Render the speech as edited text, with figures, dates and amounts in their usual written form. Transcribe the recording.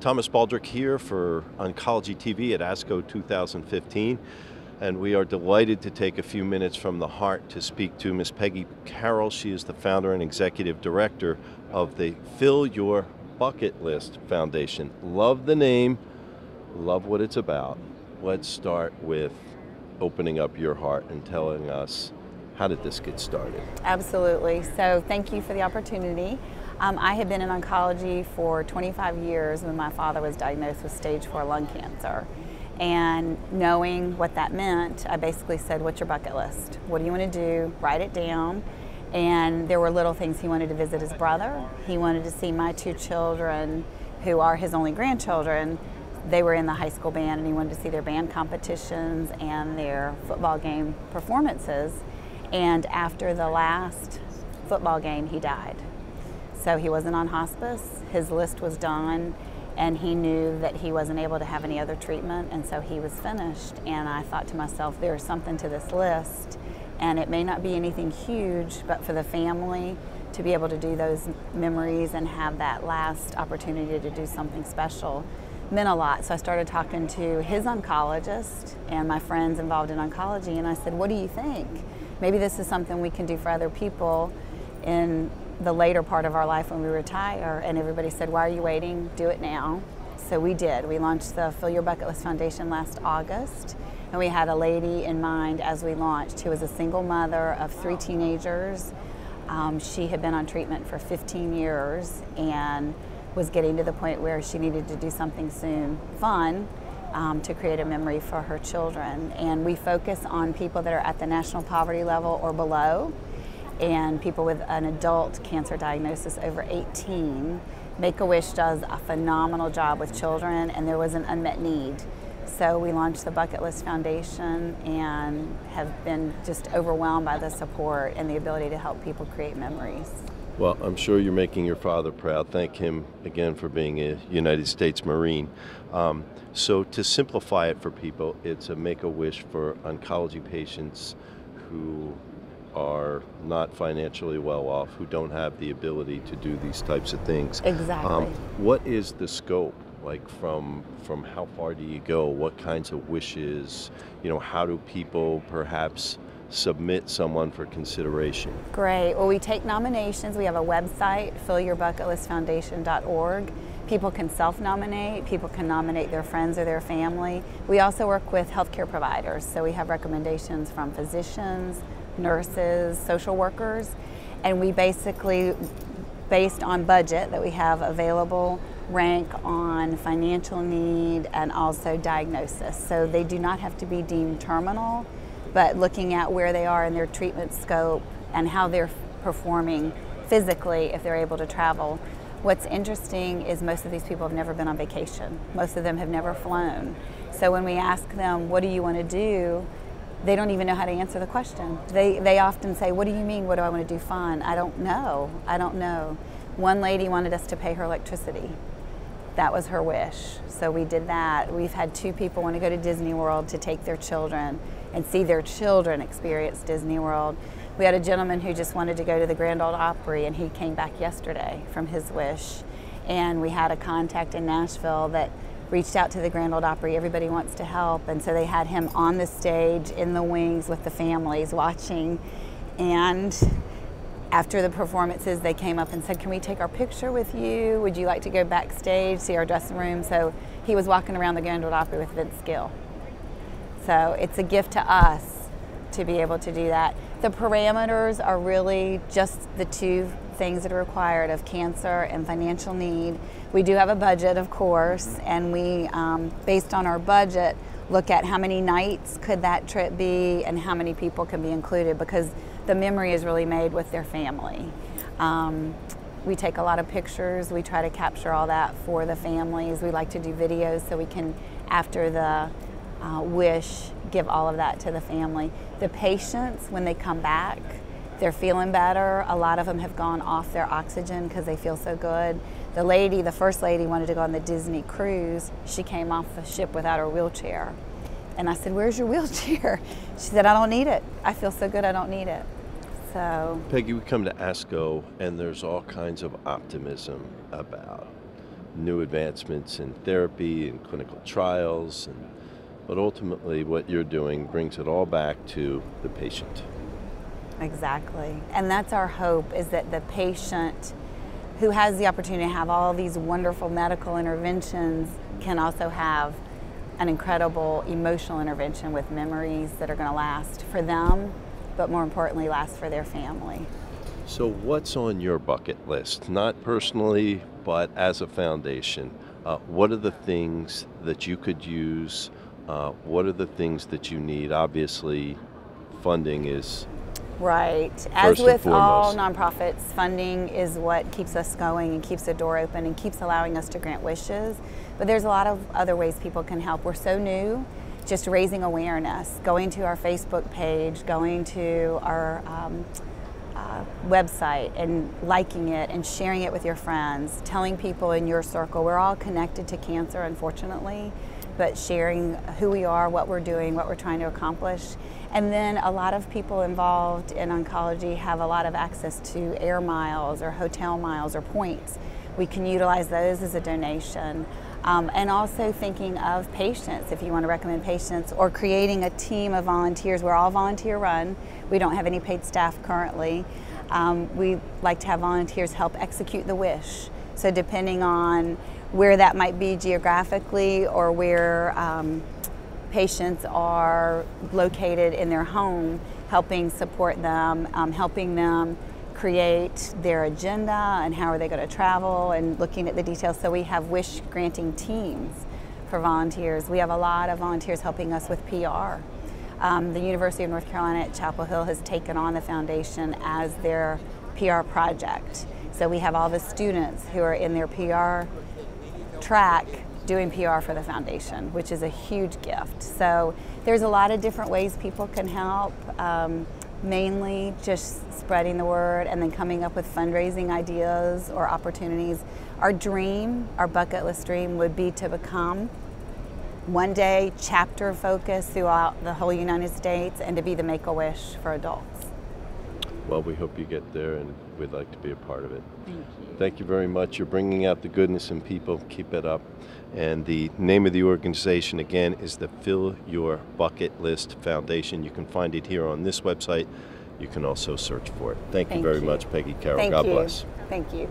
Thomas Baldrick here for Oncology TV at ASCO 2015, and we are delighted to take a few minutes from the heart to speak to Ms. Peggy Carroll. She is the founder and executive director of the Fill Your Bucket List Foundation. Love the name, love what it's about. Let's start with opening up your heart and telling us, how did this get started? Absolutely. So thank you for the opportunity. I had been in oncology for 25 years when my father was diagnosed with stage 4 lung cancer. And knowing what that meant, I basically said, what's your bucket list? What do you want to do? Write it down. And there were little things. He wanted to visit his brother. He wanted to see my 2 children, who are his only grandchildren. They were in the high school band, and he wanted to see their band competitions and their football game performances. And after the last football game, he died. So he wasn't on hospice, his list was done, and he knew that he wasn't able to have any other treatment, and so he was finished. And I thought to myself, there's something to this list, and it may not be anything huge, but for the family to be able to do those memories and have that last opportunity to do something special meant a lot. So I started talking to his oncologist and my friends involved in oncology, and I said, what do you think? Maybe this is something we can do for other people in the later part of our life when we retire. And everybody said, why are you waiting? Do it now. So we did. We launched the Fill Your Bucket List Foundation last August, and we had a lady in mind as we launched who was a single mother of 3 teenagers. She had been on treatment for 15 years and was getting to the point where she needed to do something soon fun to create a memory for her children. And we focus on people that are at the national poverty level or below, and people with an adult cancer diagnosis over 18. Make-A-Wish does a phenomenal job with children, and there was an unmet need. So we launched the Bucket List Foundation and have been just overwhelmed by the support and the ability to help people create memories. Well, I'm sure you're making your father proud. Thank him again for being a United States Marine. So to simplify it for people, it's a Make-A-Wish for oncology patients who are not financially well off, who don't have the ability to do these types of things. Exactly. What is the scope? Like from how far do you go? What kinds of wishes? You know, how do people perhaps submit someone for consideration? Great. Well, we take nominations. We have a website, fillyourbucketlistfoundation.org. People can self-nominate. People can nominate their friends or their family. We also work with healthcare providers, so we have recommendations from physicians, nurses, social workers, and we basically, based on budget that we have available, rank on financial need and also diagnosis. So they do not have to be deemed terminal, but looking at where they are in their treatment scope and how they're performing physically if they're able to travel. What's interesting is most of these people have never been on vacation. Most of them have never flown. So when we ask them, what do you want to do? They don't even know how to answer the question. They often say, what do you mean, what do I want to do fun? I don't know. I don't know. One lady wanted us to pay her electricity. That was her wish. So we did that. We've had 2 people want to go to Disney World to take their children and see their children experience Disney World. We had a gentleman who just wanted to go to the Grand Ole Opry, and he came back yesterday from his wish. And we had a contact in Nashville that reached out to the Grand Ole Opry. Everybody wants to help, and so they had him on the stage in the wings with the families watching. And after the performances, they came up and said, can we take our picture with you? Would you like to go backstage, see our dressing room? So he was walking around the Grand Ole Opry with Vince Gill. So it's a gift to us to be able to do that. The parameters are really just the 2 things that are required of cancer and financial need. We do have a budget, of course, and we, based on our budget, look at how many nights could that trip be and how many people can be included, because the memory is really made with their family. We take a lot of pictures. We try to capture all that for the families. We like to do videos so we can, after the wish, give all of that to the family. The patients, when they come back, they're feeling better. A lot of them have gone off their oxygen because they feel so good. The first lady wanted to go on the Disney cruise. She came off the ship without her wheelchair. And I said, where's your wheelchair? She said, I don't need it. I feel so good, I don't need it. So, Peggy, we come to ASCO, and there's all kinds of optimism about new advancements in therapy and clinical trials, but ultimately what you're doing brings it all back to the patient. Exactly. And that's our hope, is that the patient who has the opportunity to have all these wonderful medical interventions can also have an incredible emotional intervention with memories that are going to last for them, but more importantly, last for their family. So what's on your bucket list? Not personally, but as a foundation. What are the things that you could use? What are the things that you need? Obviously, funding is right. As with all nonprofits, funding is what keeps us going and keeps the door open and keeps allowing us to grant wishes. But there's a lot of other ways people can help. We're so new, just raising awareness, going to our Facebook page, going to our website and liking it and sharing it with your friends, telling people in your circle. We're all connected to cancer, unfortunately, but sharing who we are, what we're doing, what we're trying to accomplish. And then a lot of people involved in oncology have a lot of access to air miles or hotel miles or points. We can utilize those as a donation. And also thinking of patients, if you want to recommend patients, or creating a team of volunteers. We're all volunteer run. We don't have any paid staff currently. We like to have volunteers help execute the wish. So depending on where that might be geographically or where patients are located in their home, helping support them, helping them create their agenda and how are they going to travel and looking at the details. So we have wish granting teams for volunteers. We have a lot of volunteers helping us with PR. The University of North Carolina at Chapel Hill has taken on the foundation as their PR project. So we have all the students who are in their PR track doing PR for the foundation, which is a huge gift. So there's a lot of different ways people can help. Mainly just spreading the word and then coming up with fundraising ideas or opportunities. Our dream, our bucket list dream, would be to become one day chapter focused throughout the whole United States and to be the Make-A-Wish for adults. Well, we hope you get there, and we'd like to be a part of it. Thank you. Thank you very much. You're bringing out the goodness in people. Keep it up. And the name of the organization, again, is the Fill Your Bucket List Foundation. You can find it here on this website. You can also search for it. Thank you very much, Peggy Carroll. God bless. Thank you.